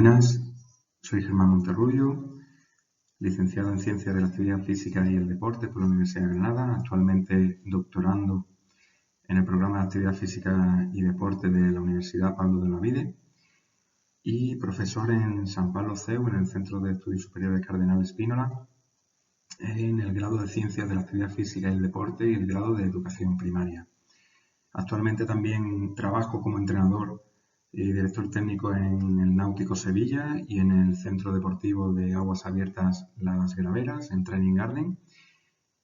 Buenas, soy Germán Monterrubio, licenciado en Ciencias de la Actividad Física y el Deporte por la Universidad de Granada, actualmente doctorando en el programa de Actividad Física y Deporte de la Universidad Pablo de Olavide y profesor en San Pablo CEU, en el Centro de Estudios Superiores Cardenal Spínola, en el grado de Ciencias de la Actividad Física y el Deporte y el grado de Educación Primaria. Actualmente también trabajo como entrenador y director técnico en el Náutico Sevilla y en el Centro Deportivo de Aguas Abiertas Las Graveras, en Training Garden.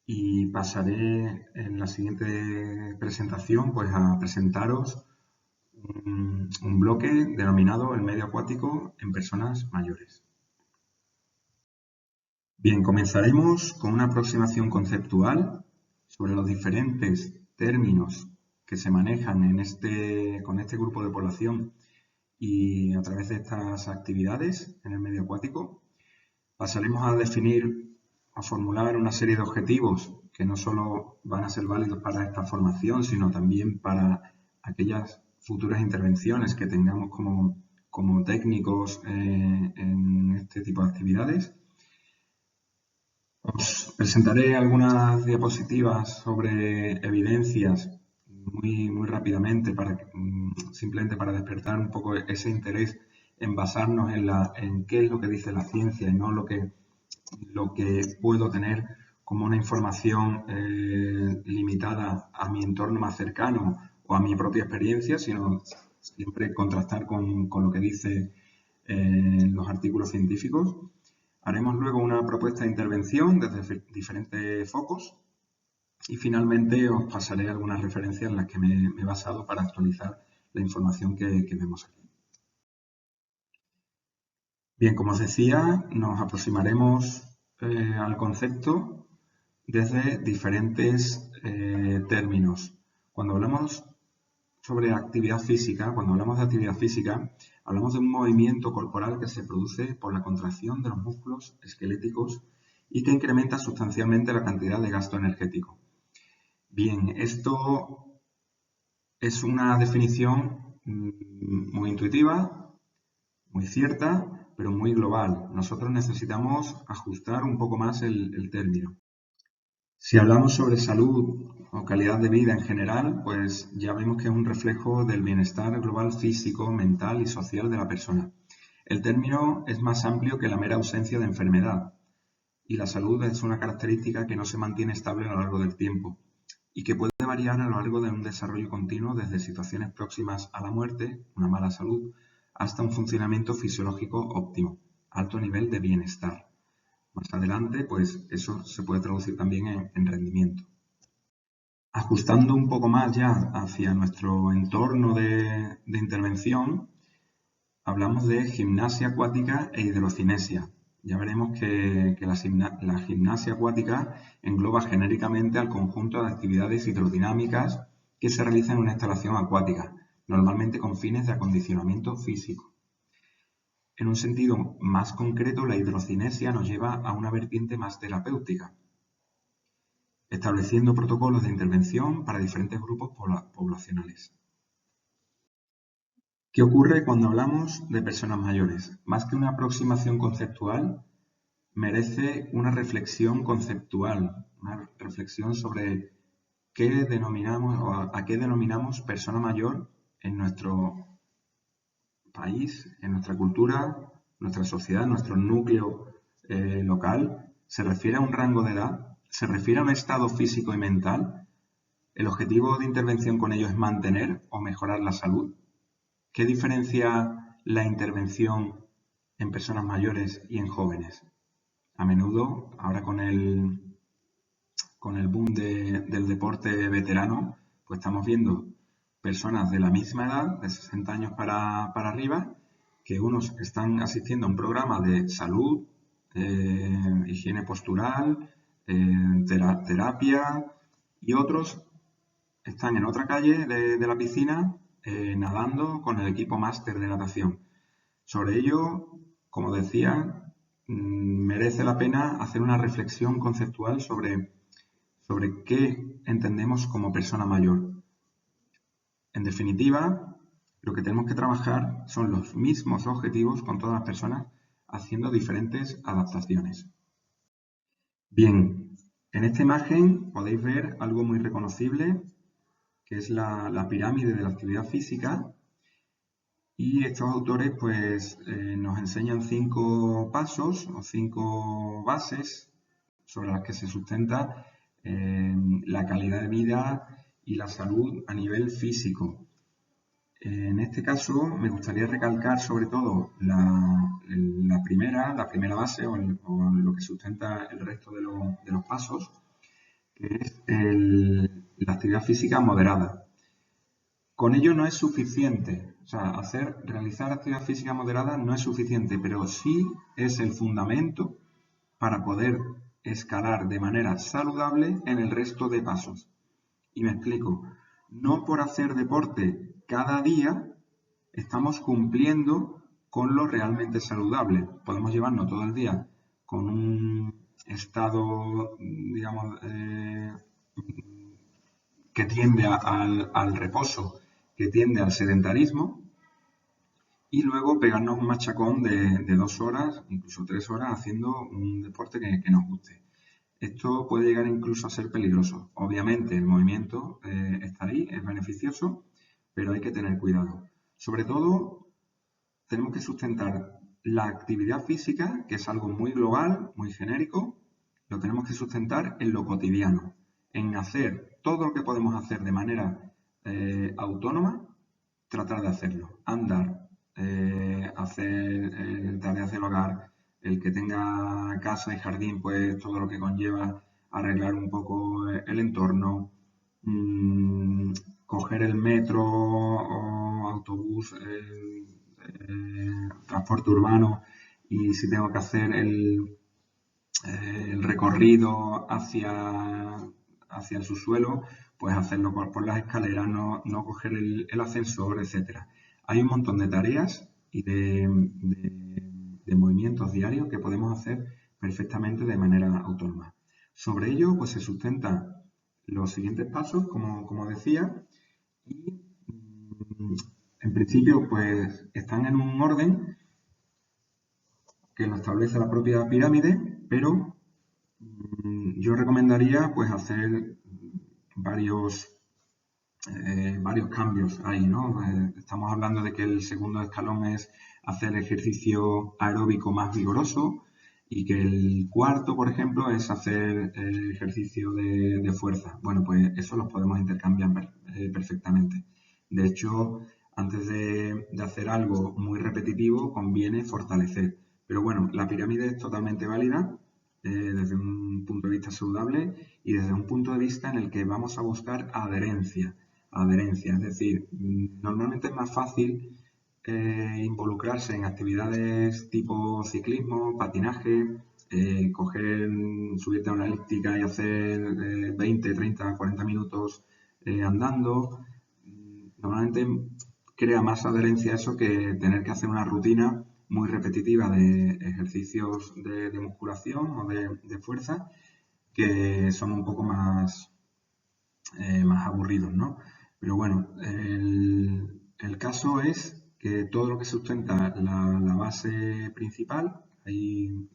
Y pasaré en la siguiente presentación pues a presentaros un bloque denominado el medio acuático en personas mayores. Bien, comenzaremos con una aproximación conceptual sobre los diferentes términos que se manejan con este grupo de población y a través de estas actividades en el medio acuático. Pasaremos a definir, a formular una serie de objetivos que no solo van a ser válidos para esta formación, sino también para aquellas futuras intervenciones que tengamos como técnicos en este tipo de actividades. Os presentaré algunas diapositivas sobre evidencias muy rápidamente simplemente para despertar un poco ese interés en basarnos en qué es lo que dice la ciencia y no lo que puedo tener como una información limitada a mi entorno más cercano o a mi propia experiencia, sino siempre contrastar con lo que dicen los artículos científicos. Haremos luego una propuesta de intervención desde diferentes focos y finalmente os pasaré algunas referencias en las que me he basado para actualizar la información que vemos aquí. Bien, como os decía, nos aproximaremos al concepto desde diferentes términos. Cuando hablamos sobre actividad física, hablamos de un movimiento corporal que se produce por la contracción de los músculos esqueléticos y que incrementa sustancialmente la cantidad de gasto energético. Bien, esto es una definición muy intuitiva, muy cierta, pero muy global. Nosotros necesitamos ajustar un poco más el término. Si hablamos sobre salud o calidad de vida en general, pues ya vemos que es un reflejo del bienestar global físico, mental y social de la persona. El término es más amplio que la mera ausencia de enfermedad y la salud es una característica que no se mantiene estable a lo largo del tiempo y que puede variar a lo largo de un desarrollo continuo desde situaciones próximas a la muerte, una mala salud, hasta un funcionamiento fisiológico óptimo, alto nivel de bienestar. Más adelante, pues eso se puede traducir también en rendimiento. Ajustando un poco más ya hacia nuestro entorno de intervención, hablamos de gimnasia acuática e hidrocinesia. Ya veremos que la gimnasia acuática engloba genéricamente al conjunto de actividades hidrodinámicas que se realizan en una instalación acuática, normalmente con fines de acondicionamiento físico. En un sentido más concreto, la hidrocinesia nos lleva a una vertiente más terapéutica, estableciendo protocolos de intervención para diferentes grupos poblacionales. ¿Qué ocurre cuando hablamos de personas mayores? Más que una aproximación conceptual, merece una reflexión conceptual, una reflexión sobre qué denominamos o a qué denominamos persona mayor en nuestro país, en nuestra cultura, nuestra sociedad, nuestro núcleo local. ¿Se refiere a un rango de edad? ¿Se refiere a un estado físico y mental? ¿El objetivo de intervención con ello es mantener o mejorar la salud? ¿Qué diferencia la intervención en personas mayores y en jóvenes? A menudo, ahora con el boom del deporte veterano, pues estamos viendo personas de la misma edad, de 60 años para arriba, que unos están asistiendo a un programa de salud, higiene postural, terapia, y otros están en otra calle de la piscina nadando con el equipo máster de natación. Sobre ello, como decía, merece la pena hacer una reflexión conceptual sobre qué entendemos como persona mayor. En definitiva, Lo que tenemos que trabajar son los mismos objetivos con todas las personas haciendo diferentes adaptaciones. Bien, en esta imagen podéis ver algo muy reconocible, que es la pirámide de la actividad física. Y estos autores pues, nos enseñan 5 pasos o 5 bases sobre las que se sustenta la calidad de vida y la salud a nivel físico. En este caso me gustaría recalcar sobre todo la primera base o lo que sustenta el resto de los pasos, que es la actividad física moderada. Con ello no es suficiente, o sea, realizar actividad física moderada no es suficiente, pero sí es el fundamento para poder escalar de manera saludable en el resto de pasos. Y me explico, no por hacer deporte cada día estamos cumpliendo con lo realmente saludable. Podemos llevarnos todo el día con un estado, digamos, que tiende al reposo, que tiende al sedentarismo, y luego pegarnos un machacón de 2 horas, incluso 3 horas, haciendo un deporte que nos guste. Esto puede llegar incluso a ser peligroso. Obviamente el movimiento está ahí, es beneficioso, pero hay que tener cuidado. Sobre todo, tenemos que sustentar la actividad física, que es algo muy global, muy genérico, lo tenemos que sustentar en lo cotidiano, en hacer todo lo que podemos hacer de manera autónoma, tratar de hacerlo. Andar, hacer tareas del hogar, el que tenga casa y jardín, pues todo lo que conlleva arreglar un poco el entorno, coger el metro o autobús, transporte urbano, y si tengo que hacer el recorrido hacia el subsuelo, pues hacerlo por las escaleras, no coger el ascensor, etcétera. Hay un montón de tareas y de movimientos diarios que podemos hacer perfectamente de manera autónoma. Sobre ello, pues se sustentan los siguientes pasos, como decía, y en principio, pues están en un orden que lo establece la propia pirámide, pero yo recomendaría pues hacer varios cambios ahí, ¿no? Estamos hablando de que el segundo escalón es hacer ejercicio aeróbico más vigoroso y que el cuarto, por ejemplo, es hacer ejercicio de fuerza. Bueno, pues eso los podemos intercambiar perfectamente. De hecho, antes de hacer algo muy repetitivo, conviene fortalecer. Pero bueno, la pirámide es totalmente válida desde un punto de vista saludable y desde un punto de vista en el que vamos a buscar adherencia. Es decir, normalmente es más fácil involucrarse en actividades tipo ciclismo, patinaje, subirte a una elíptica y hacer 20, 30, 40 minutos andando. Normalmente crea más adherencia eso que tener que hacer una rutina muy repetitiva de ejercicios de musculación o de fuerza que son un poco más aburridos, ¿no? Pero bueno, el caso es que todo lo que sustenta la base principal, ahí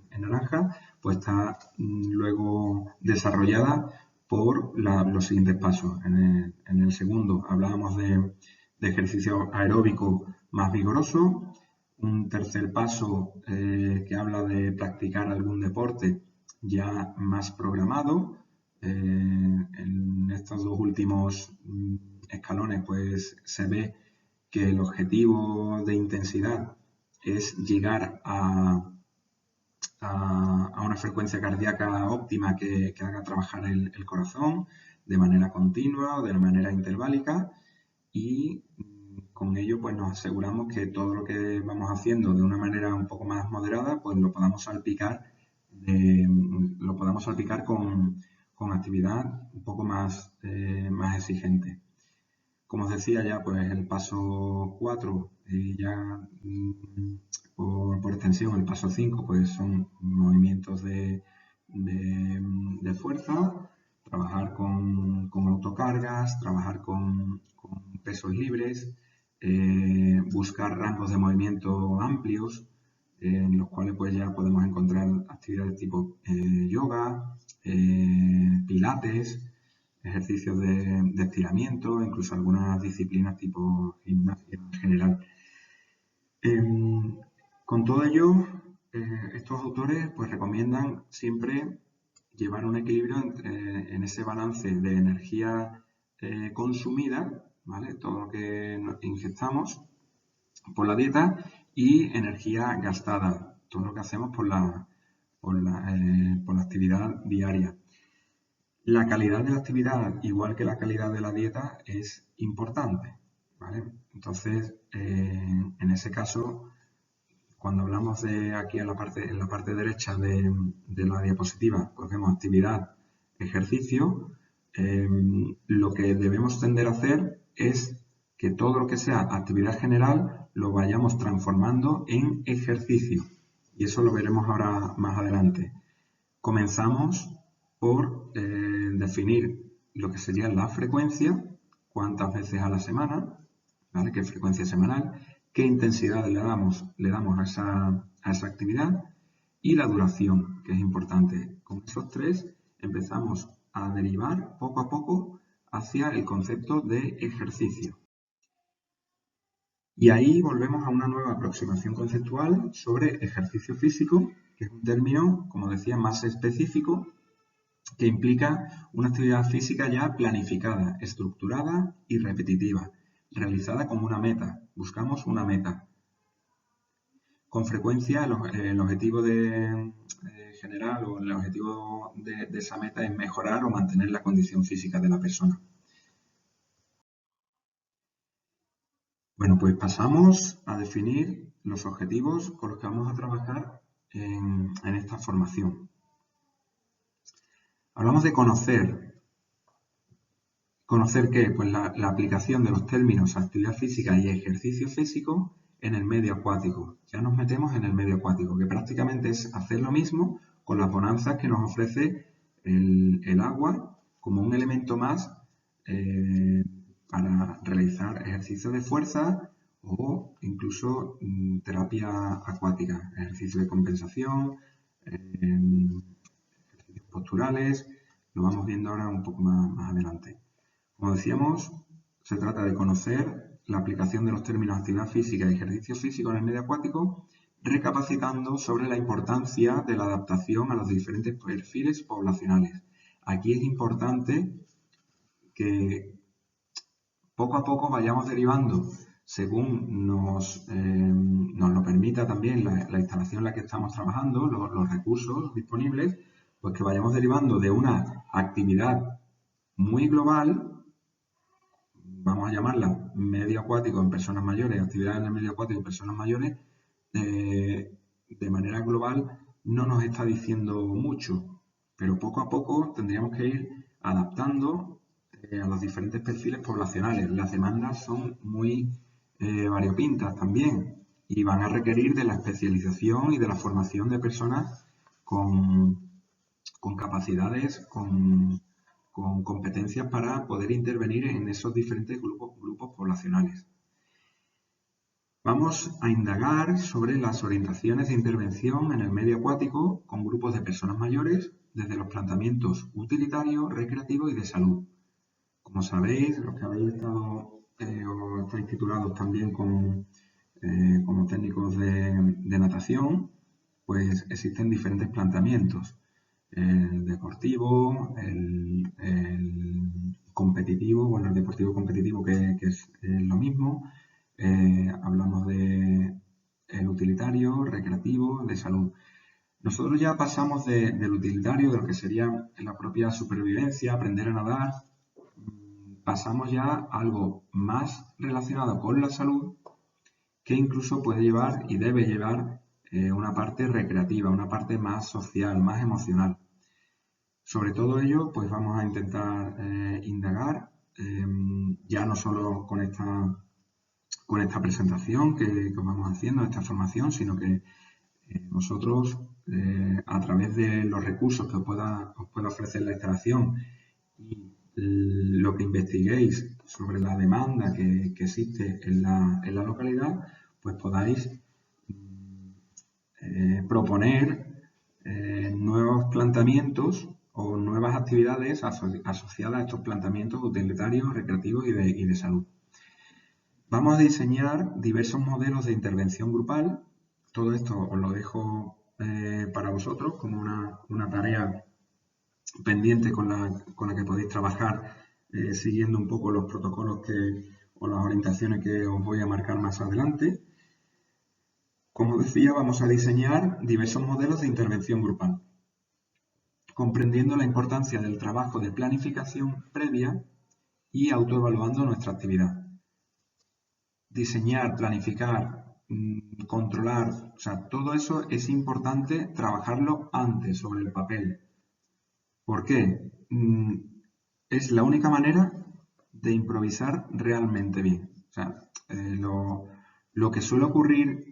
en naranja, pues está luego desarrollada por los siguientes pasos. En el segundo hablábamos de ejercicio aeróbico más vigoroso. Un tercer paso que habla de practicar algún deporte ya más programado. En estos dos últimos escalones pues se ve que el objetivo de intensidad es llegar a una frecuencia cardíaca óptima que haga trabajar el corazón de manera continua o de manera interválica, y con ello pues nos aseguramos que todo lo que vamos haciendo de una manera un poco más moderada pues lo podamos salpicar con actividad un poco más exigente. Como os decía ya, pues el paso 4 ya por extensión el paso 5 pues son movimientos de fuerza, trabajar con autocargas, trabajar con pesos libres, buscar rangos de movimiento amplios, en los cuales pues ya podemos encontrar actividades tipo yoga, pilates, ejercicios de estiramiento, incluso algunas disciplinas tipo gimnasia en general. Con todo ello, estos autores pues recomiendan siempre llevar un equilibrio en ese balance de energía consumida, ¿vale? Todo lo que ingestamos por la dieta, y energía gastada, todo lo que hacemos por la actividad diaria. La calidad de la actividad, igual que la calidad de la dieta, es importante, ¿vale? Entonces, en ese caso, cuando hablamos de aquí en la parte derecha de la diapositiva, pues vemos actividad, ejercicio. Lo que debemos tender a hacer es que todo lo que sea actividad general lo vayamos transformando en ejercicio. Y eso lo veremos ahora más adelante. Comenzamos por definir lo que sería la frecuencia, cuántas veces a la semana, ¿vale? ¿Qué frecuencia semanal? ¿Qué intensidad le damos a esa actividad? Y la duración, que es importante. Con esos tres empezamos a derivar poco a poco hacia el concepto de ejercicio. Y ahí volvemos a una nueva aproximación conceptual sobre ejercicio físico, que es un término, como decía, más específico, que implica una actividad física ya planificada, estructurada y repetitiva, realizada como una meta. Buscamos una meta. Con frecuencia el objetivo general o el objetivo de esa meta es mejorar o mantener la condición física de la persona. Bueno, pues pasamos a definir los objetivos con los que vamos a trabajar en esta formación. Hablamos de conocer. ¿Conocer qué? Pues la aplicación de los términos actividad física y ejercicio físico en el medio acuático. Ya nos metemos en el medio acuático, que prácticamente es hacer lo mismo con las bonanzas que nos ofrece el agua como un elemento más para realizar ejercicios de fuerza o incluso terapia acuática, ejercicios de compensación, ejercicios posturales. Lo vamos viendo ahora un poco más adelante. Como decíamos, se trata de conocer la aplicación de los términos actividad física y ejercicio físico en el medio acuático, recapacitando sobre la importancia de la adaptación a los diferentes perfiles poblacionales. Aquí es importante que poco a poco vayamos derivando, según nos lo permita también la instalación en la que estamos trabajando, los recursos disponibles, pues que vayamos derivando de una actividad muy global, vamos a llamarla medio acuático en personas mayores, actividad en el medio acuático en personas mayores, de manera global no nos está diciendo mucho, pero poco a poco tendríamos que ir adaptando a los diferentes perfiles poblacionales. Las demandas son muy variopintas también y van a requerir de la especialización y de la formación de personas con capacidades, con competencias para poder intervenir en esos diferentes grupos poblacionales. Vamos a indagar sobre las orientaciones de intervención en el medio acuático con grupos de personas mayores desde los planteamientos utilitario, recreativo y de salud. Como sabéis, los que habéis estado o estáis titulados también como técnicos de natación, pues existen diferentes planteamientos. El deportivo, el competitivo, bueno, el deportivo competitivo que es lo mismo. Hablamos de el utilitario, recreativo, de salud. Nosotros ya pasamos del utilitario, de lo que sería la propia supervivencia, aprender a nadar, pasamos ya a algo más relacionado con la salud, que incluso puede llevar y debe llevar una parte recreativa, una parte más social, más emocional. Sobre todo ello, pues vamos a intentar indagar, ya no solo con esta presentación que vamos haciendo, esta formación, sino que nosotros, a través de los recursos que os pueda ofrecer la instalación y lo que investiguéis sobre la demanda que existe en la localidad, pues podáis proponer nuevos planteamientos o nuevas actividades asociadas a estos planteamientos utilitarios, recreativos y de salud. Vamos a diseñar diversos modelos de intervención grupal. Todo esto os lo dejo para vosotros como una tarea pendiente con la que podéis trabajar siguiendo un poco los protocolos o las orientaciones que os voy a marcar más adelante. Como decía, vamos a diseñar diversos modelos de intervención grupal, comprendiendo la importancia del trabajo de planificación previa y autoevaluando nuestra actividad. Diseñar, planificar, controlar, o sea, todo eso es importante trabajarlo antes sobre el papel. ¿Por qué? Es la única manera de improvisar realmente bien. O sea, lo que suele ocurrir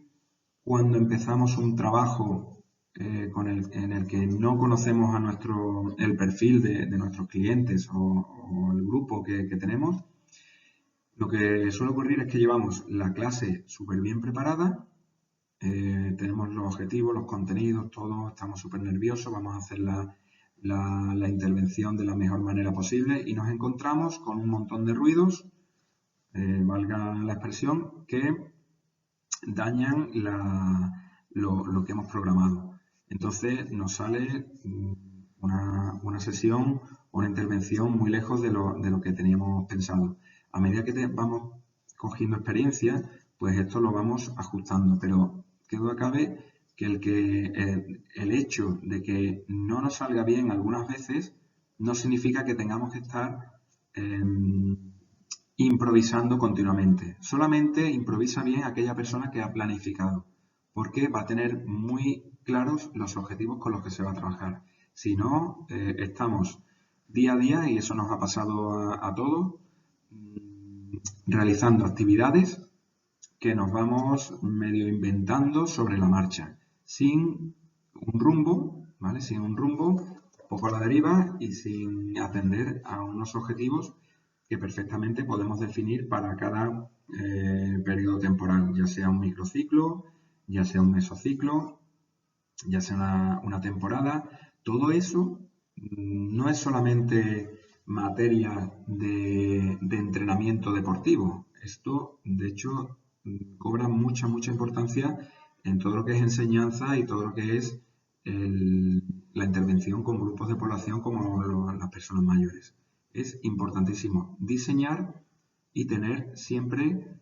cuando empezamos un trabajo en el que no conocemos el perfil de nuestros clientes o el grupo que tenemos, lo que suele ocurrir es que llevamos la clase súper bien preparada, tenemos los objetivos, los contenidos, todo, estamos súper nerviosos, vamos a hacer la intervención de la mejor manera posible y nos encontramos con un montón de ruidos, valga la expresión, que dañan lo que hemos programado. Entonces nos sale una sesión o una intervención muy lejos de lo que teníamos pensado. A medida que vamos cogiendo experiencia, pues esto lo vamos ajustando, pero que duda cabe que el hecho de que no nos salga bien algunas veces no significa que tengamos que estar improvisando continuamente. Solamente improvisa bien aquella persona que ha planificado, porque va a tener muy claros los objetivos con los que se va a trabajar. Si no, estamos día a día, y eso nos ha pasado a todos, realizando actividades que nos vamos medio inventando sobre la marcha, sin un rumbo, ¿vale? Sin un rumbo, poco a la deriva y sin atender a unos objetivos que perfectamente podemos definir para cada periodo temporal, ya sea un microciclo, ya sea un mesociclo, ya sea una temporada. Todo eso no es solamente materia de entrenamiento deportivo. Esto, de hecho, cobra mucha importancia en todo lo que es enseñanza y todo lo que es la intervención con grupos de población como las personas mayores. Es importantísimo diseñar y tener siempre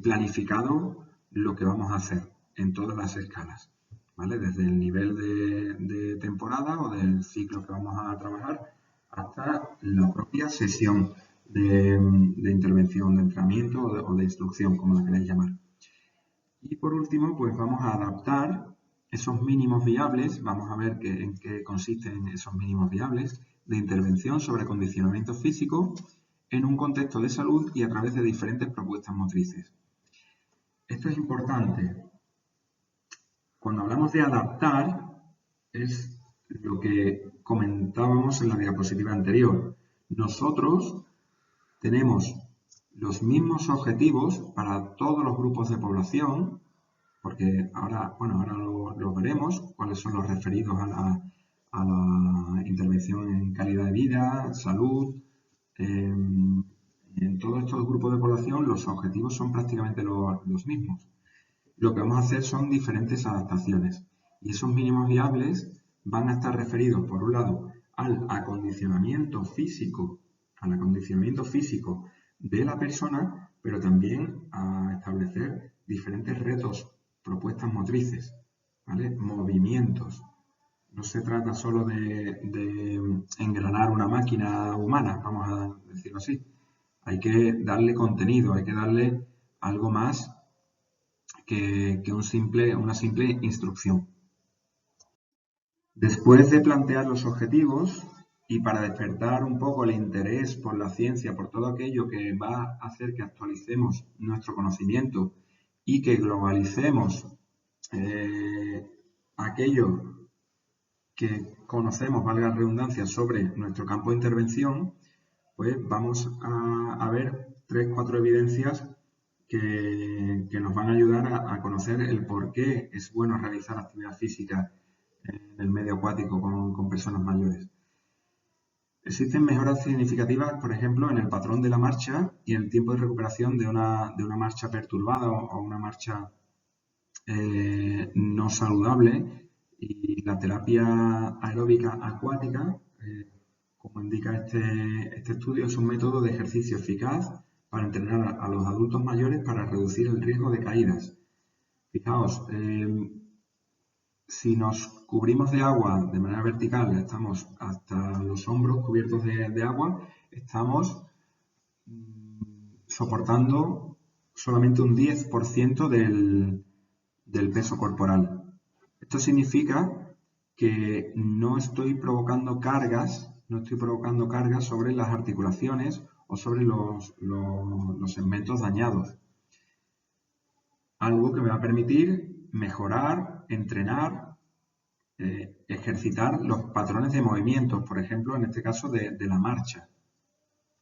planificado lo que vamos a hacer en todas las escalas, ¿vale? Desde el nivel de temporada o del ciclo que vamos a trabajar hasta la propia sesión de intervención, de entrenamiento o de instrucción, como la queráis llamar. Y por último, pues vamos a adaptar esos mínimos viables, vamos a ver en qué consisten esos mínimos viables de intervención sobre acondicionamiento físico en un contexto de salud y a través de diferentes propuestas motrices. Esto es importante. Cuando hablamos de adaptar, es lo que comentábamos en la diapositiva anterior. Nosotros tenemos los mismos objetivos para todos los grupos de población, porque ahora lo veremos, cuáles son los referidos a la intervención en calidad de vida, salud. En todos estos grupos de población los objetivos son prácticamente los mismos. Lo que vamos a hacer son diferentes adaptaciones y esos mínimos viables van a estar referidos, por un lado, al acondicionamiento físico de la persona, pero también a establecer diferentes retos, propuestas motrices, ¿vale? Movimientos. No se trata solo de engranar una máquina humana, vamos a decirlo así. Hay que darle contenido, hay que darle algo más que una simple instrucción. Después de plantear los objetivos y para despertar un poco el interés por la ciencia, por todo aquello que va a hacer que actualicemos nuestro conocimiento y que globalicemos aquello que conocemos, valga la redundancia, sobre nuestro campo de intervención, pues vamos a ver 3-4 evidencias que nos van a ayudar a conocer el por qué es bueno realizar actividad física en el medio acuático con personas mayores. Existen mejoras significativas, por ejemplo, en el patrón de la marcha y en el tiempo de recuperación de una marcha perturbada o una marcha no saludable, y la terapia aeróbica acuática, como indica este estudio, es un método de ejercicio eficaz para entrenar a los adultos mayores para reducir el riesgo de caídas. Fijaos, si nos cubrimos de agua de manera vertical, estamos hasta los hombros cubiertos de agua, estamos soportando solamente un 10% del peso corporal. Esto significa que no estoy provocando cargas sobre las articulaciones o sobre los segmentos dañados. Algo que me va a permitir mejorar, entrenar, ejercitar los patrones de movimientos, por ejemplo, en este caso de la marcha.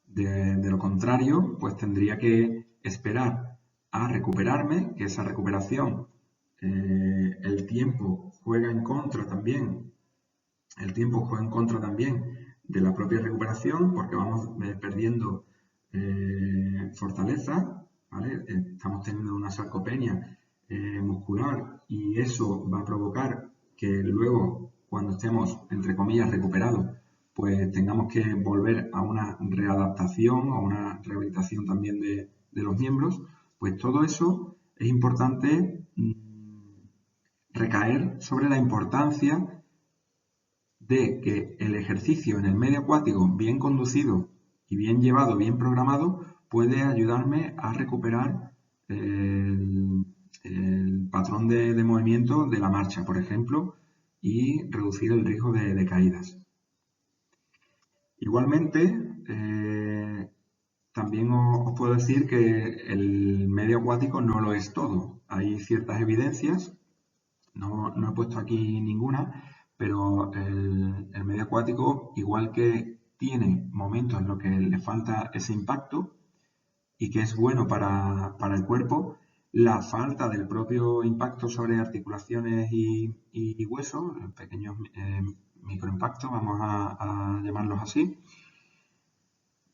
De lo contrario, pues tendría que esperar a recuperarme, que esa recuperación, el tiempo juega en contra también. El tiempo juega en contra también de la propia recuperación, porque vamos perdiendo fortaleza, ¿vale? Estamos teniendo una sarcopenia muscular, y eso va a provocar que luego, cuando estemos, entre comillas, recuperados, pues tengamos que volver a una readaptación, a una rehabilitación también de los miembros. Pues todo eso es importante recaer sobre la importancia de que el ejercicio en el medio acuático, bien conducido y bien llevado, bien programado, puede ayudarme a recuperar el patrón de movimiento de la marcha, por ejemplo, y reducir el riesgo de caídas. Igualmente, también os puedo decir que el medio acuático no lo es todo. Hay ciertas evidencias, no he puesto aquí ninguna, pero el medio acuático, igual que tiene momentos en los que le falta ese impacto y que es bueno para el cuerpo, la falta del propio impacto sobre articulaciones y huesos, pequeños microimpactos, vamos a llamarlos así,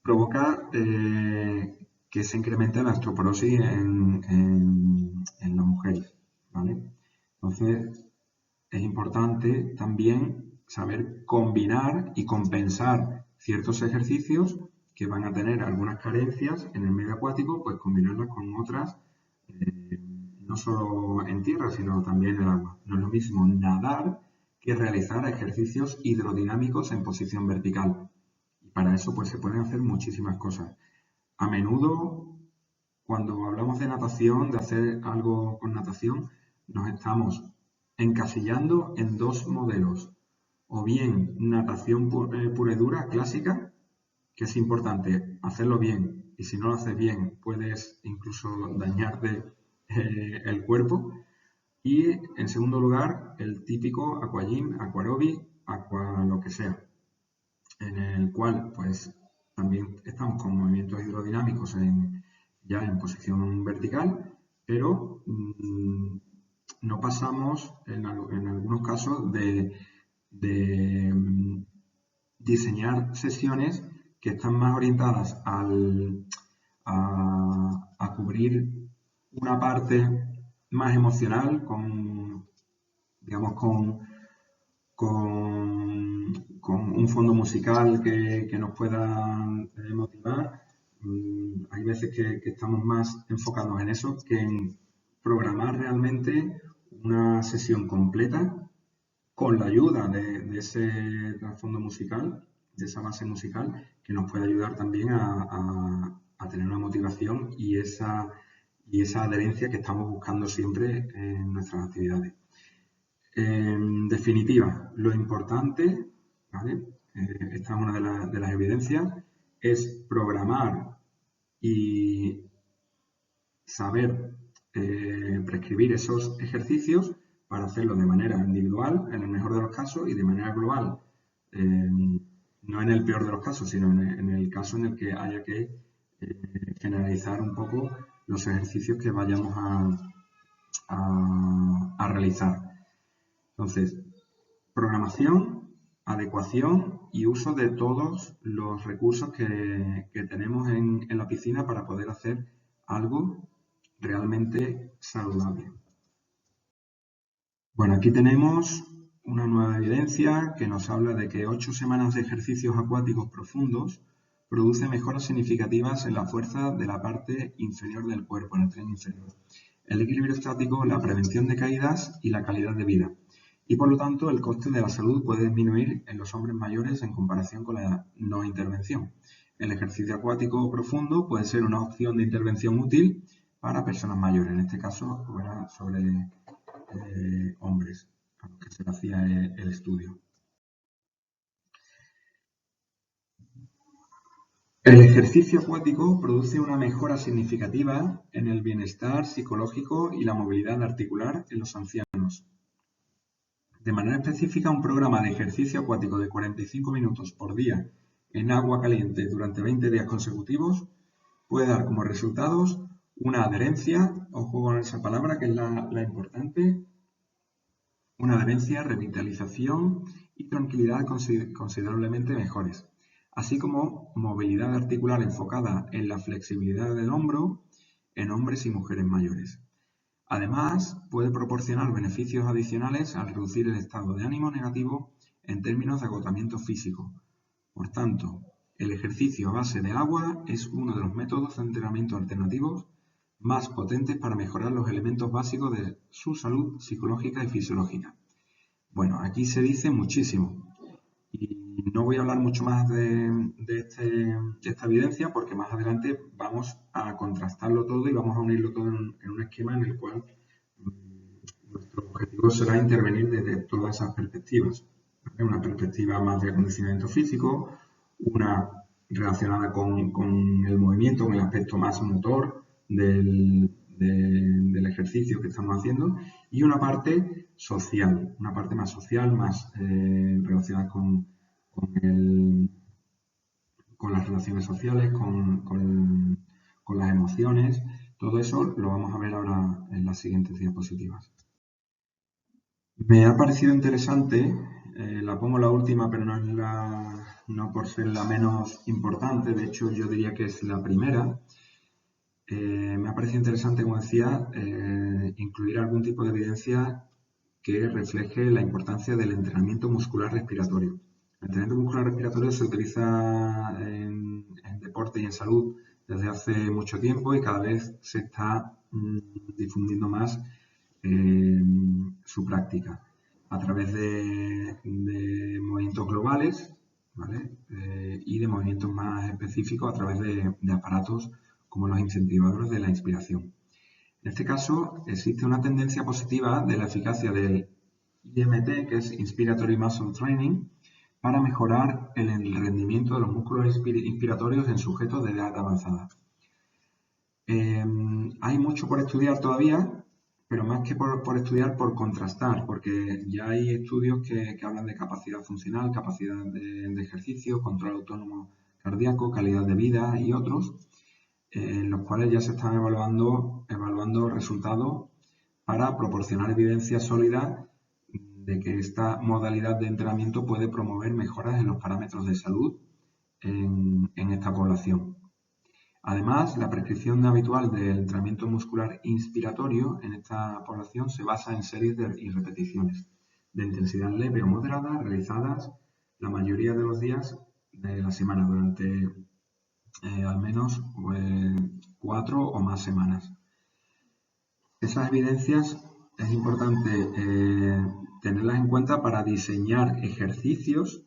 provoca que se incremente la osteoporosis en las mujeres, ¿vale? Entonces, es importante también saber combinar y compensar ciertos ejercicios que van a tener algunas carencias en el medio acuático, pues combinarlas con otras, no solo en tierra, sino también en el agua. No es lo mismo nadar que realizar ejercicios hidrodinámicos en posición vertical. Y para eso, pues se pueden hacer muchísimas cosas. A menudo, cuando hablamos de natación, de hacer algo con natación, nos estamos encasillando en dos modelos. O bien natación pura y dura, clásica, que es importante hacerlo bien, y si no lo haces bien puedes incluso dañarte el cuerpo. Y en segundo lugar, el típico aquagym, aquarobic, lo que sea, en el cual pues también estamos con movimientos hidrodinámicos ya en posición vertical, pero no pasamos en algunos casos de diseñar sesiones que están más orientadas a cubrir una parte más emocional digamos, con un fondo musical que nos pueda motivar. Hay veces que estamos más enfocados en eso que en programar realmente una sesión completa con la ayuda de ese trasfondo musical, de esa base musical, que nos puede ayudar también a tener una motivación y esa adherencia que estamos buscando siempre en nuestras actividades. En definitiva, lo importante, ¿vale? Esta es una de las evidencias, es programar y saber prescribir esos ejercicios para hacerlo de manera individual, en el mejor de los casos, y de manera global, no en el peor de los casos, sino en el caso en el que haya que generalizar un poco los ejercicios que vayamos a realizar. Entonces, programación, adecuación y uso de todos los recursos que tenemos en la piscina para poder hacer algo realmente saludable. Bueno, aquí tenemos una nueva evidencia que nos habla de que 8 semanas de ejercicios acuáticos profundos produce mejoras significativas en la fuerza de la parte inferior del cuerpo, en el tren inferior, el equilibrio estático, la prevención de caídas y la calidad de vida. Y por lo tanto, el coste de la salud puede disminuir en los hombres mayores en comparación con la no intervención. El ejercicio acuático profundo puede ser una opción de intervención útil para personas mayores, en este caso era sobre hombres a los que se le hacía el estudio. El ejercicio acuático produce una mejora significativa en el bienestar psicológico y la movilidad articular en los ancianos. De manera específica, un programa de ejercicio acuático de 45 minutos por día en agua caliente durante 20 días consecutivos puede dar como resultados una adherencia, ojo con esa palabra que es la importante, una adherencia, revitalización y tranquilidad considerablemente mejores, así como movilidad articular enfocada en la flexibilidad del hombro en hombres y mujeres mayores. Además, puede proporcionar beneficios adicionales al reducir el estado de ánimo negativo en términos de agotamiento físico. Por tanto, el ejercicio a base de agua es uno de los métodos de entrenamiento alternativos más potentes para mejorar los elementos básicos de su salud psicológica y fisiológica. Bueno, aquí se dice muchísimo y no voy a hablar mucho más de esta evidencia porque más adelante vamos a contrastarlo todo y vamos a unirlo todo en un esquema en el cual nuestro objetivo será intervenir desde todas esas perspectivas. Una perspectiva más de acondicionamiento físico, una relacionada con el movimiento, con el aspecto más motor del ejercicio que estamos haciendo, y una parte social, una parte más social, más relacionada con las relaciones sociales, con las emociones. Todo eso lo vamos a ver ahora en las siguientes diapositivas. Me ha parecido interesante, la pongo la última, pero no por ser la menos importante, de hecho yo diría que es la primera. Me ha parecido interesante, como decía, incluir algún tipo de evidencia que refleje la importancia del entrenamiento muscular respiratorio. El entrenamiento muscular respiratorio se utiliza en deporte y en salud desde hace mucho tiempo y cada vez se está difundiendo más su práctica a través de movimientos globales, ¿vale? Y de movimientos más específicos a través de aparatos como los incentivadores de la inspiración. En este caso, existe una tendencia positiva de la eficacia del IMT, que es Inspiratory Muscle Training, para mejorar el rendimiento de los músculos inspiratorios en sujetos de edad avanzada. Hay mucho por estudiar todavía, pero más que por estudiar, por contrastar, porque ya hay estudios que hablan de capacidad funcional, capacidad de ejercicio, control autónomo cardíaco, calidad de vida y otros, en los cuales ya se están evaluando resultados para proporcionar evidencia sólida de que esta modalidad de entrenamiento puede promover mejoras en los parámetros de salud en esta población. Además, la prescripción habitual del entrenamiento muscular inspiratorio en esta población se basa en series y repeticiones de intensidad leve o moderada realizadas la mayoría de los días de la semana durante al menos 4 o más semanas. Esas evidencias es importante tenerlas en cuenta para diseñar ejercicios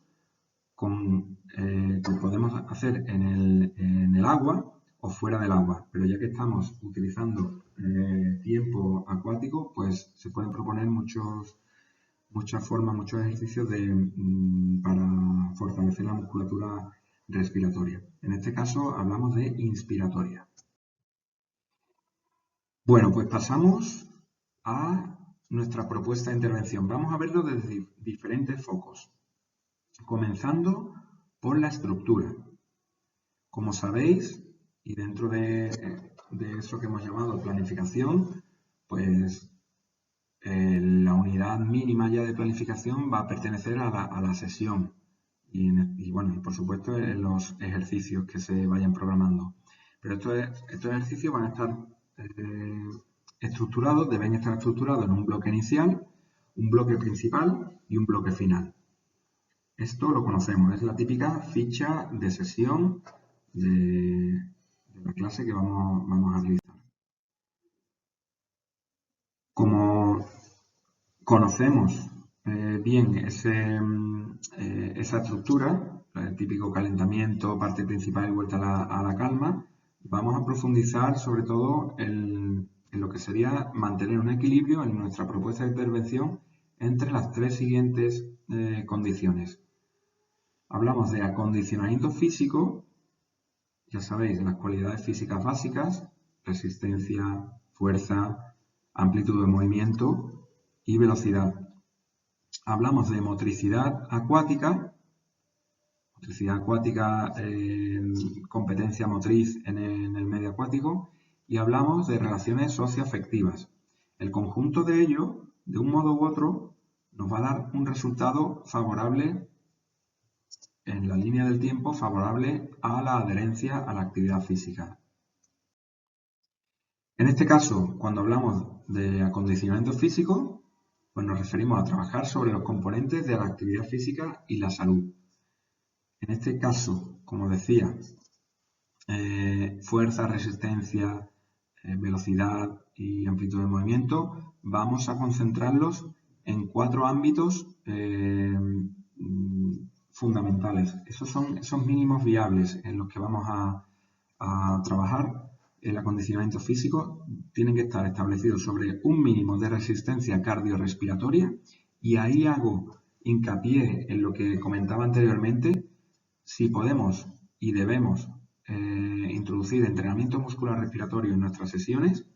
que podemos hacer en el agua o fuera del agua, pero ya que estamos utilizando tiempo acuático, pues se pueden proponer muchas formas, muchos ejercicios para fortalecer la musculatura respiratoria. En este caso hablamos de inspiratoria. Bueno, pues pasamos a nuestra propuesta de intervención. Vamos a verlo desde diferentes focos, comenzando por la estructura. Como sabéis, y dentro de eso que hemos llamado planificación, pues la unidad mínima ya de planificación va a pertenecer a la sesión y bueno, y por supuesto en los ejercicios que se vayan programando. Pero estos ejercicios van a estar estructurados, deben estar estructurados en un bloque inicial, un bloque principal y un bloque final. Esto lo conocemos, es la típica ficha de sesión de la clase que vamos a realizar. Como conocemos bien esa estructura, el típico calentamiento, parte principal y vuelta a la calma, vamos a profundizar sobre todo en lo que sería mantener un equilibrio en nuestra propuesta de intervención entre las tres siguientes condiciones. Hablamos de acondicionamiento físico, ya sabéis, las cualidades físicas básicas, resistencia, fuerza, amplitud de movimiento y velocidad. Hablamos de motricidad acuática, competencia motriz en el medio acuático, y hablamos de relaciones socioafectivas. El conjunto de ello, de un modo u otro, nos va a dar un resultado favorable en la línea del tiempo, favorable a la adherencia a la actividad física. En este caso, cuando hablamos de acondicionamiento físico, pues nos referimos a trabajar sobre los componentes de la actividad física y la salud. En este caso, como decía, fuerza, resistencia, velocidad y amplitud de movimiento, vamos a concentrarlos en 4 ámbitos fundamentales. Esos son esos mínimos viables en los que vamos a trabajar. El acondicionamiento físico tiene que estar establecido sobre un mínimo de resistencia cardiorrespiratoria, y ahí hago hincapié en lo que comentaba anteriormente. Si podemos y debemos introducir entrenamiento muscular respiratorio en nuestras sesiones,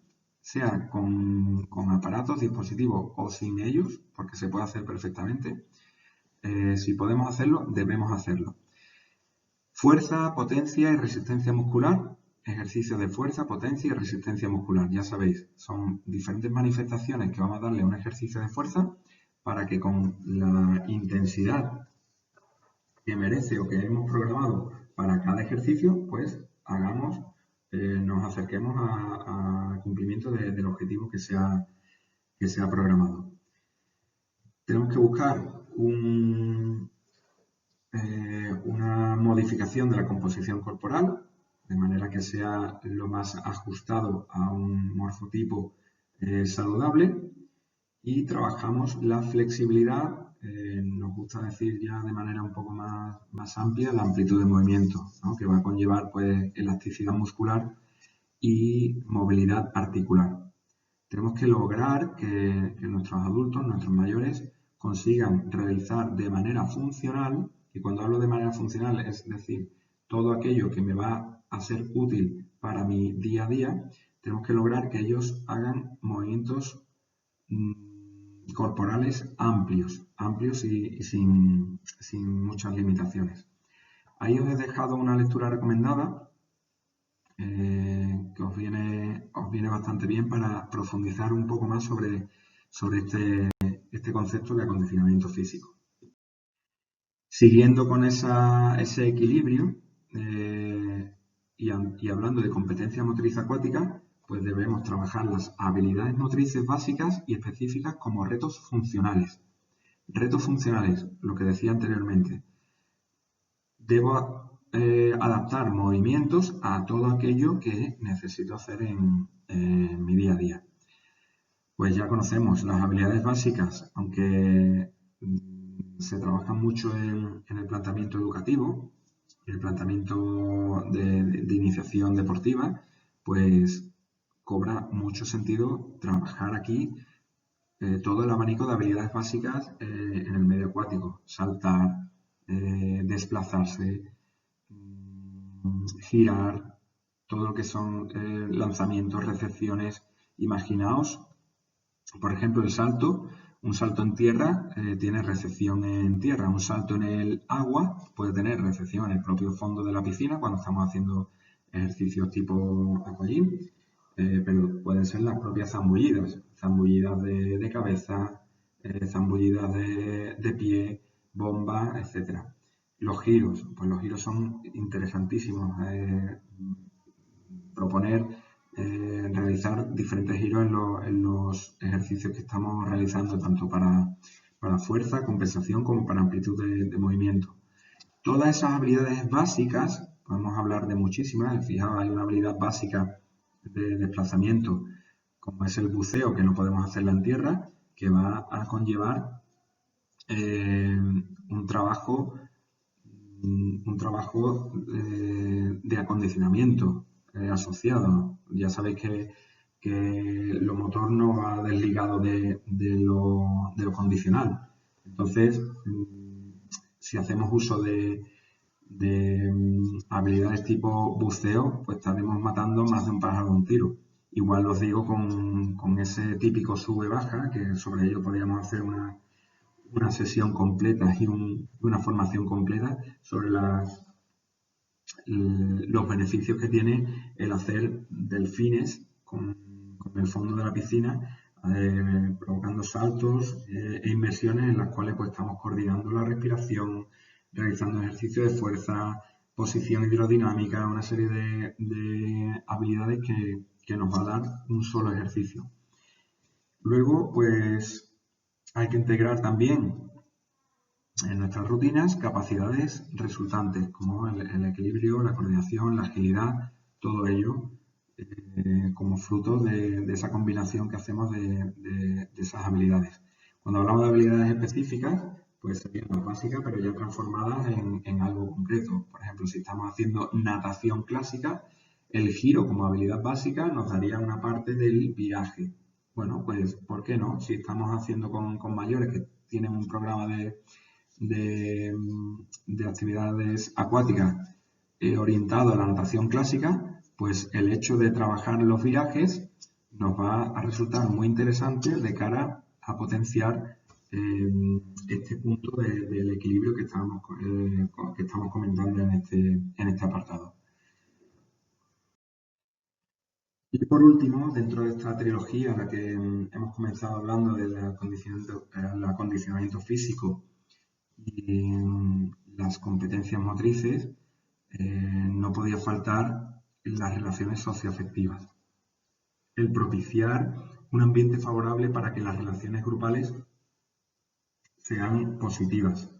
sea con aparatos, dispositivos o sin ellos, porque se puede hacer perfectamente. Si podemos hacerlo, debemos hacerlo. Fuerza, potencia y resistencia muscular. Ejercicios de fuerza, potencia y resistencia muscular. Ya sabéis, son diferentes manifestaciones que vamos a darle a un ejercicio de fuerza para que con la intensidad que merece o que hemos programado para cada ejercicio, pues nos acerquemos al cumplimiento del objetivo que se ha programado. Tenemos que buscar una modificación de la composición corporal, de manera que sea lo más ajustado a un morfotipo saludable, y trabajamos la flexibilidad, nos gusta decir ya de manera un poco más amplia, la amplitud de movimiento, ¿no? Que va a conllevar pues elasticidad muscular y movilidad articular. Tenemos que lograr que nuestros adultos, nuestros mayores, consigan realizar de manera funcional, y cuando hablo de manera funcional es decir, todo aquello que me va a ser útil para mi día a día, tenemos que lograr que ellos hagan movimientos corporales amplios y sin muchas limitaciones. Ahí os he dejado una lectura recomendada que os viene bastante bien para profundizar un poco más sobre este concepto de acondicionamiento físico. Siguiendo con ese equilibrio y hablando de competencia motriz acuática, pues debemos trabajar las habilidades motrices básicas y específicas como retos funcionales. Retos funcionales, lo que decía anteriormente. Debo adaptar movimientos a todo aquello que necesito hacer en mi día a día. Pues ya conocemos las habilidades básicas, aunque se trabaja mucho en el planteamiento educativo, el planteamiento de iniciación deportiva, pues cobra mucho sentido trabajar aquí todo el abanico de habilidades básicas en el medio acuático. Saltar, desplazarse, girar, todo lo que son lanzamientos, recepciones. Imaginaos, por ejemplo, el salto, Un salto en tierra tiene recepción en tierra, un salto en el agua puede tener recepción en el propio fondo de la piscina cuando estamos haciendo ejercicios tipo aquagym, pero pueden ser las propias zambullidas, zambullidas de cabeza, zambullidas de pie, bomba, etcétera. Los giros, pues los giros son interesantísimos. Proponer realizar diferentes giros en los ejercicios que estamos realizando, tanto para fuerza, compensación, como para amplitud de movimiento. Todas esas habilidades básicas, podemos hablar de muchísimas. Fijaos, hay una habilidad básica de desplazamiento, como es el buceo, que no podemos hacerla en tierra, que va a conllevar un trabajo de acondicionamiento asociado. Ya sabéis que lo motor no va desligado de lo condicional. Entonces, si hacemos uso de habilidades tipo buceo, pues estaremos matando más de un pájaro de un tiro. Igual os digo con ese típico sube-baja, que sobre ello podríamos hacer una sesión completa y una formación completa sobre los beneficios que tiene el hacer delfines con el fondo de la piscina, provocando saltos e inmersiones en las cuales pues, estamos coordinando la respiración, realizando ejercicios de fuerza, posición hidrodinámica, una serie de habilidades que nos va a dar un solo ejercicio. Luego, pues hay que integrar también en nuestras rutinas capacidades resultantes, como el equilibrio, la coordinación, la agilidad, todo ello como fruto de esa combinación que hacemos de esas habilidades. Cuando hablamos de habilidades específicas, pues serían las básicas, pero ya transformadas en algo concreto. Por ejemplo, si estamos haciendo natación clásica, el giro como habilidad básica nos daría una parte del viraje. Bueno, pues, ¿por qué no? Si estamos haciendo con mayores que tienen un programa de actividades acuáticas orientado a la natación clásica, pues el hecho de trabajar los virajes nos va a resultar muy interesante de cara a potenciar este punto del equilibrio que estamos comentando en este apartado. Y por último, dentro de esta trilogía en la que hemos comenzado hablando del acondicionamiento físico y las competencias motrices, no podía faltar las relaciones socioafectivas. El propiciar un ambiente favorable para que las relaciones grupales sean positivas,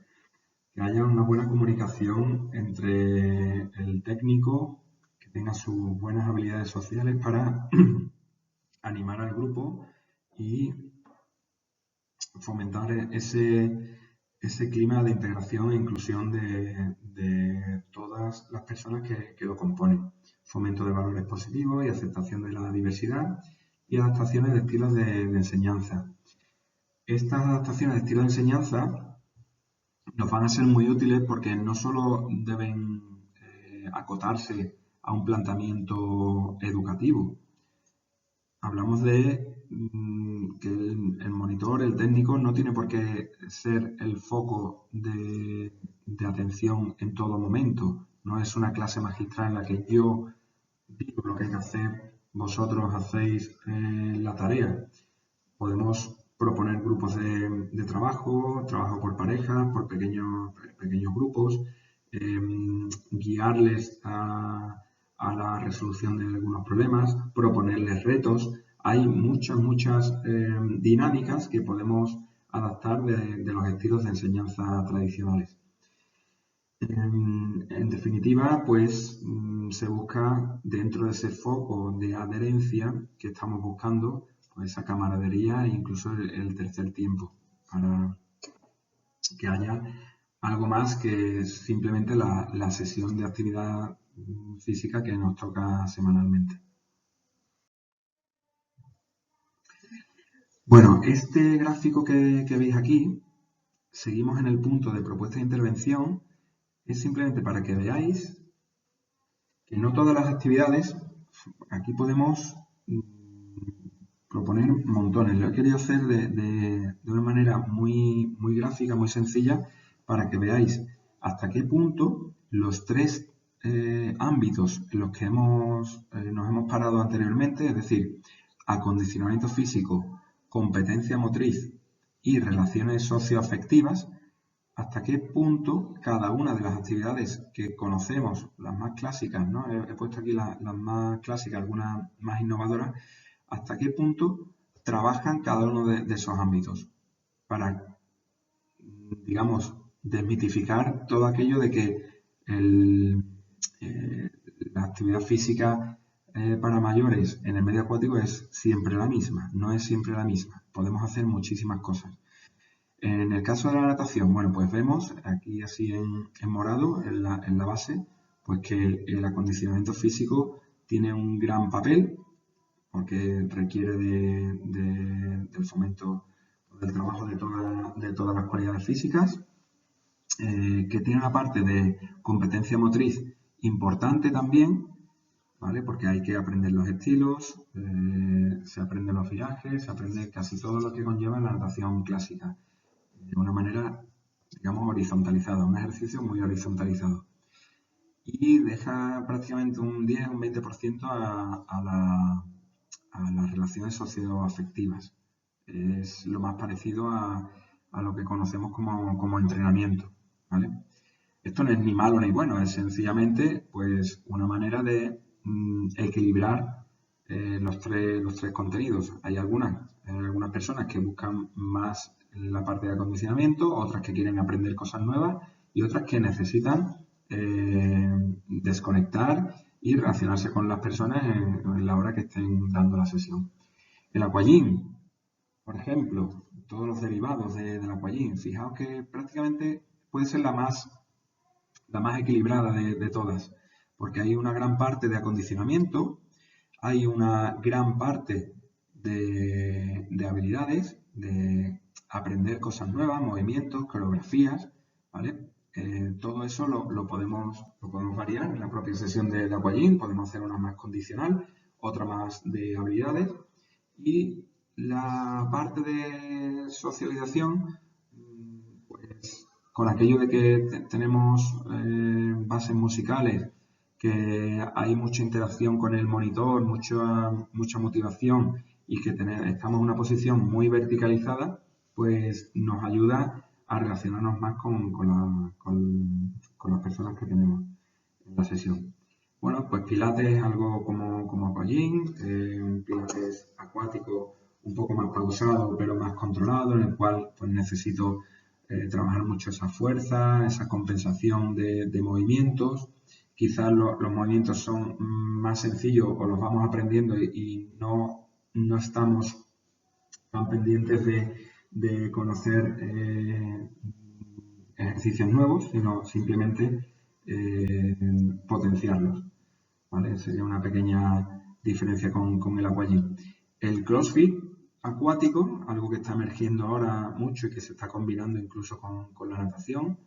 que haya una buena comunicación entre el técnico, que tenga sus buenas habilidades sociales para animar al grupo y fomentar ese clima de integración e inclusión de todas las personas que lo componen. Fomento de valores positivos y aceptación de la diversidad y adaptaciones de estilos de enseñanza. Estas adaptaciones de estilo de enseñanza nos van a ser muy útiles porque no solo deben acotarse a un planteamiento educativo. Hablamos de que el monitor, el técnico, no tiene por qué ser el foco de atención en todo momento. No es una clase magistral en la que yo digo lo que hay que hacer, vosotros hacéis la tarea. Podemos proponer grupos de trabajo por parejas, por pequeños grupos, guiarles a la resolución de algunos problemas, proponerles retos. Hay muchas dinámicas que podemos adaptar de los estilos de enseñanza tradicionales. En definitiva, pues se busca dentro de ese foco de adherencia que estamos buscando, pues esa camaradería e incluso el tercer tiempo, para que haya algo más que simplemente la sesión de actividad física que nos toca semanalmente. Bueno, este gráfico que veis aquí, seguimos en el punto de propuesta de intervención, es simplemente para que veáis que no todas las actividades, aquí podemos proponer montones. Lo he querido hacer de una manera manera muy, muy gráfica, muy sencilla, para que veáis hasta qué punto los tres ámbitos en los que nos hemos parado anteriormente, es decir, acondicionamiento físico, competencia motriz y relaciones socioafectivas, hasta qué punto cada una de las actividades que conocemos, las más clásicas, ¿no? He puesto aquí las más clásicas, algunas más innovadoras, hasta qué punto trabajan cada uno de esos ámbitos para, digamos, desmitificar todo aquello de que la actividad física para mayores en el medio acuático es siempre la misma, no es siempre la misma. Podemos hacer muchísimas cosas. En el caso de la natación, bueno, pues vemos aquí así en morado, en la base, pues que el acondicionamiento físico tiene un gran papel porque requiere del fomento del trabajo de todas las cualidades físicas, que tiene una parte de competencia motriz importante también, ¿vale? Porque hay que aprender los estilos, se aprenden los virajes, se aprende casi todo lo que conlleva la natación clásica, de una manera, digamos, horizontalizada, un ejercicio muy horizontalizado. Y deja prácticamente un 10, un 20% a las relaciones socioafectivas. Es lo más parecido a lo que conocemos como entrenamiento, ¿vale? Esto no es ni malo ni bueno, es sencillamente pues una manera de equilibrar los tres contenidos. Hay algunas personas que buscan más la parte de acondicionamiento, otras que quieren aprender cosas nuevas y otras que necesitan desconectar y relacionarse con las personas en la hora que estén dando la sesión. El aquagym, por ejemplo, todos los derivados del aquagym, fijaos que prácticamente puede ser la más equilibrada de todas, porque hay una gran parte de acondicionamiento, hay una gran parte de habilidades, de aprender cosas nuevas, movimientos, coreografías, ¿vale? Todo eso lo podemos variar en la propia sesión del aquagym, podemos hacer una más condicional, otra más de habilidades, y la parte de socialización, pues con aquello de que tenemos bases musicales, que hay mucha interacción con el monitor, mucha motivación y que estamos en una posición muy verticalizada, pues nos ayuda a relacionarnos más con las personas que tenemos en la sesión. Bueno, pues Pilates es algo como aquagym, un Pilates acuático un poco más pausado pero más controlado, en el cual pues necesito trabajar mucho esa fuerza, esa compensación de movimientos. Quizás los movimientos son más sencillos o los vamos aprendiendo y no estamos tan pendientes de conocer ejercicios nuevos, sino simplemente potenciarlos, ¿vale? Sería una pequeña diferencia con el aquagym. El CrossFit acuático, algo que está emergiendo ahora mucho y que se está combinando incluso con la natación,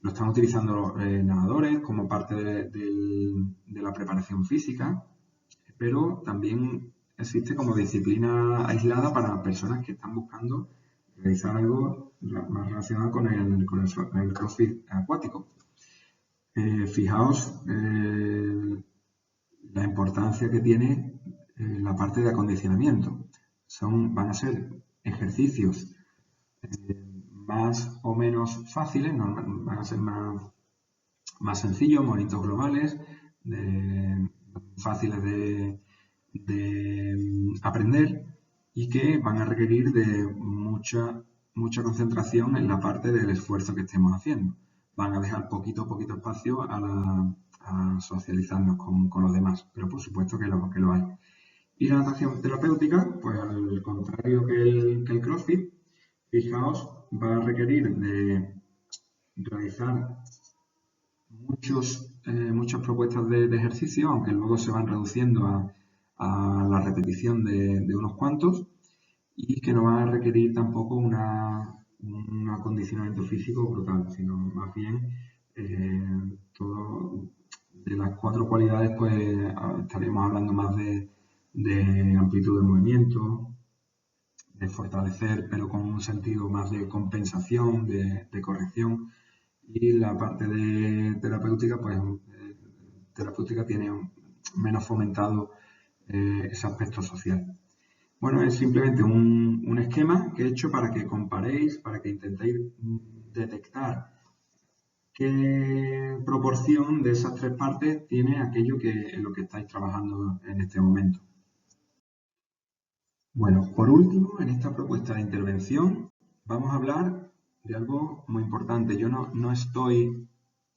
lo están utilizando nadadores como parte de la preparación física, pero también existe como disciplina aislada para personas que están buscando realizar algo más relacionado con el CrossFit acuático. Fijaos la importancia que tiene la parte de acondicionamiento. Van a ser ejercicios más o menos fáciles, van a ser más sencillos, movimientos globales, fáciles de aprender y que van a requerir de mucha concentración en la parte del esfuerzo que estemos haciendo. Van a dejar poquito espacio a socializarnos con los demás, pero por supuesto que lo hay. Y la natación terapéutica, pues al contrario que el CrossFit, fijaos, va a requerir de realizar muchas propuestas de ejercicio, aunque luego se van reduciendo a la repetición de unos cuantos y que no van a requerir tampoco un acondicionamiento físico brutal, sino más bien todo de las 4 cualidades, pues estaremos hablando más de amplitud de movimiento, de fortalecer, pero con un sentido más de compensación, de corrección. Y la parte de terapéutica, pues terapéutica tiene menos fomentado ese aspecto social. Bueno, es simplemente un esquema que he hecho para que comparéis, para que intentéis detectar qué proporción de esas tres partes tiene aquello en lo que estáis trabajando en este momento. Bueno, por último, en esta propuesta de intervención vamos a hablar de algo muy importante. Yo no estoy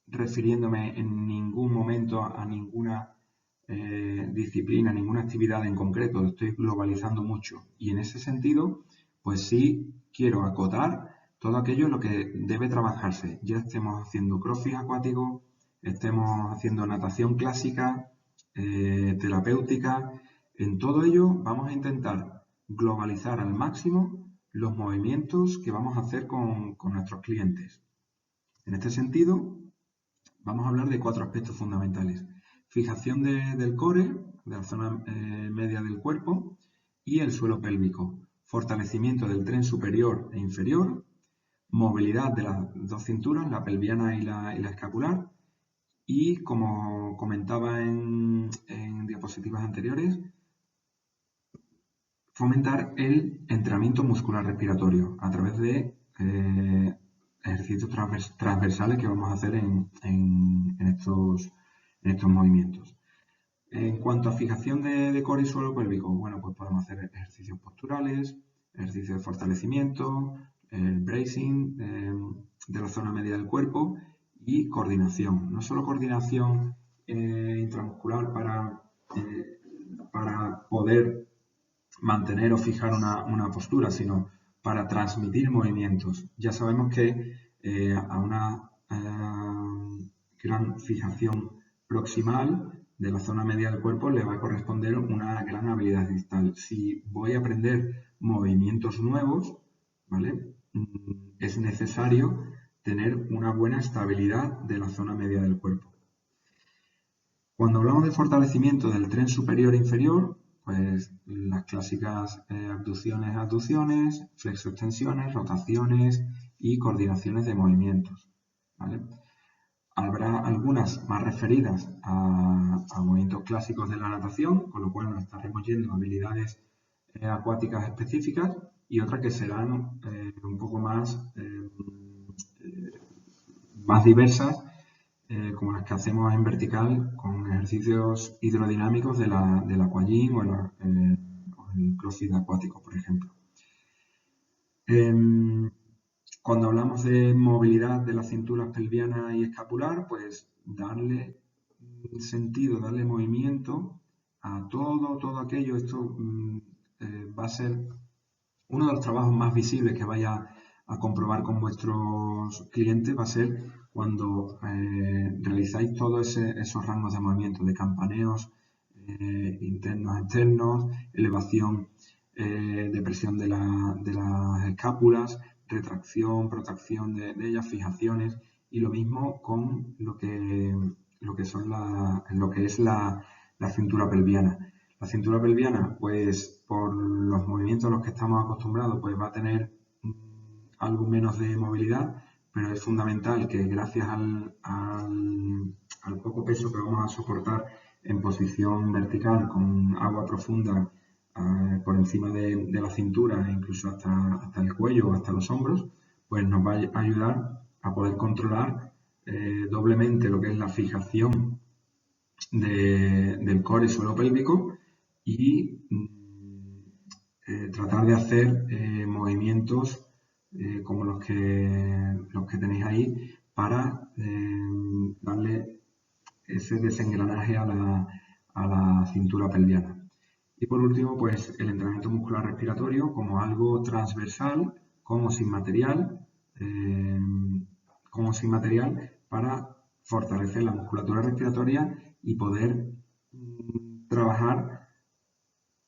refiriéndome en ningún momento a ninguna disciplina, ninguna actividad en concreto, estoy globalizando mucho. Y en ese sentido, pues sí quiero acotar todo aquello en lo que debe trabajarse. Ya estemos haciendo crossfit acuático, estemos haciendo natación clásica, terapéutica. En todo ello vamos a intentar globalizar al máximo los movimientos que vamos a hacer con nuestros clientes. En este sentido, vamos a hablar de 4 aspectos fundamentales. Fijación del core, de la zona media del cuerpo, y el suelo pélvico. Fortalecimiento del tren superior e inferior. Movilidad de las dos cinturas, la pelviana y la escapular. Y como comentaba en diapositivas anteriores, fomentar el entrenamiento muscular respiratorio a través de ejercicios transversales que vamos a hacer en estos movimientos. En cuanto a fijación de core y suelo pélvico, bueno, pues podemos hacer ejercicios posturales, ejercicios de fortalecimiento, el bracing de la zona media del cuerpo y coordinación. No solo coordinación intramuscular para poder mantener o fijar una postura, sino para transmitir movimientos. Ya sabemos que a una gran fijación proximal de la zona media del cuerpo le va a corresponder una gran habilidad distal. Si voy a aprender movimientos nuevos, ¿vale? Es necesario tener una buena estabilidad de la zona media del cuerpo. Cuando hablamos de fortalecimiento del tren superior e inferior, pues las clásicas abducciones, aducciones, flexoextensiones, rotaciones y coordinaciones de movimientos, ¿vale? Habrá algunas más referidas a movimientos clásicos de la natación, con lo cual nos estaremos yendo a habilidades acuáticas específicas, y otras que serán un poco más diversas, como las que hacemos en vertical con ejercicios hidrodinámicos del aquagym o el crossfit acuático, por ejemplo. Cuando hablamos de movilidad de las cinturas pelviana y escapular, pues darle sentido, darle movimiento a todo aquello. Esto va a ser uno de los trabajos más visibles que vaya a comprobar con vuestros clientes, va a ser cuando realizáis todos esos rangos de movimiento, de campaneos internos, externos, elevación de presión de las escápulas, retracción, protracción de ellas, fijaciones, y lo mismo con lo que es la cintura pelviana. La cintura pelviana, pues por los movimientos a los que estamos acostumbrados, pues va a tener algo menos de movilidad, pero es fundamental que gracias al poco peso que vamos a soportar en posición vertical con agua profunda por encima de la cintura e incluso hasta el cuello o hasta los hombros, pues nos va a ayudar a poder controlar doblemente lo que es la fijación del core suelo pélvico y tratar de hacer movimientos como los que tenéis ahí para darle ese desengranaje a la cintura pelviana. Y por último, pues el entrenamiento muscular respiratorio como algo transversal, con o sin material, para fortalecer la musculatura respiratoria y poder trabajar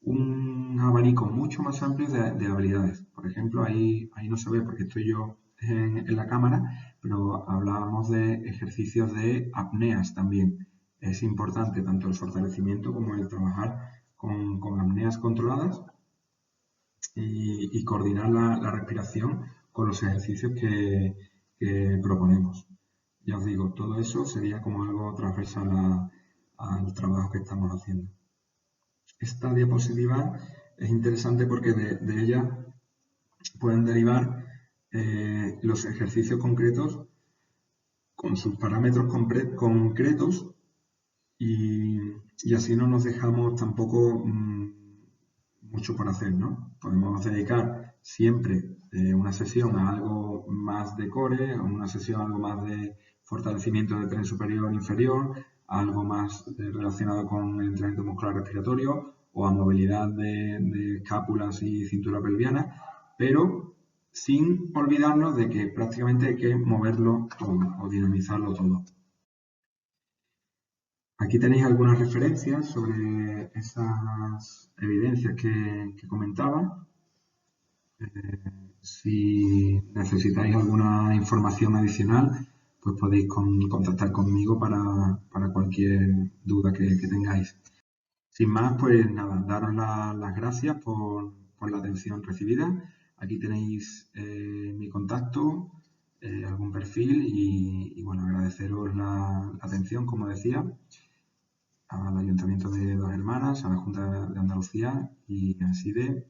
un abanico mucho más amplio de habilidades. Por ejemplo, ahí no se ve porque estoy yo en la cámara, pero hablábamos de ejercicios de apneas también. Es importante tanto el fortalecimiento como el trabajar con apneas controladas y coordinar la respiración con los ejercicios que proponemos. Ya os digo, todo eso sería como algo transversal al trabajo que estamos haciendo. Esta diapositiva es interesante porque de ella pueden derivar los ejercicios concretos con sus parámetros concretos y así no nos dejamos tampoco mucho por hacer, ¿no? Podemos dedicar siempre una sesión a algo más de core, a una sesión a algo más de fortalecimiento del tren superior e inferior, a algo más relacionado con el entrenamiento muscular respiratorio o a movilidad de escápulas y cintura pelviana, pero sin olvidarnos de que prácticamente hay que moverlo todo o dinamizarlo todo. Aquí tenéis algunas referencias sobre esas evidencias que comentaba. Si necesitáis alguna información adicional, pues podéis contactar conmigo para cualquier duda que tengáis. Sin más, pues nada, daros las gracias por la atención recibida. Aquí tenéis mi contacto, algún perfil y bueno, agradeceros la atención, como decía, al Ayuntamiento de Dos Hermanas, a la Junta de Andalucía y a SIDE,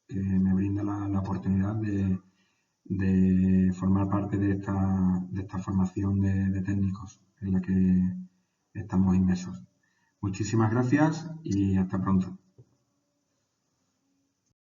que me brinda la oportunidad de formar parte de esta formación de técnicos en la que estamos inmersos. Muchísimas gracias y hasta pronto.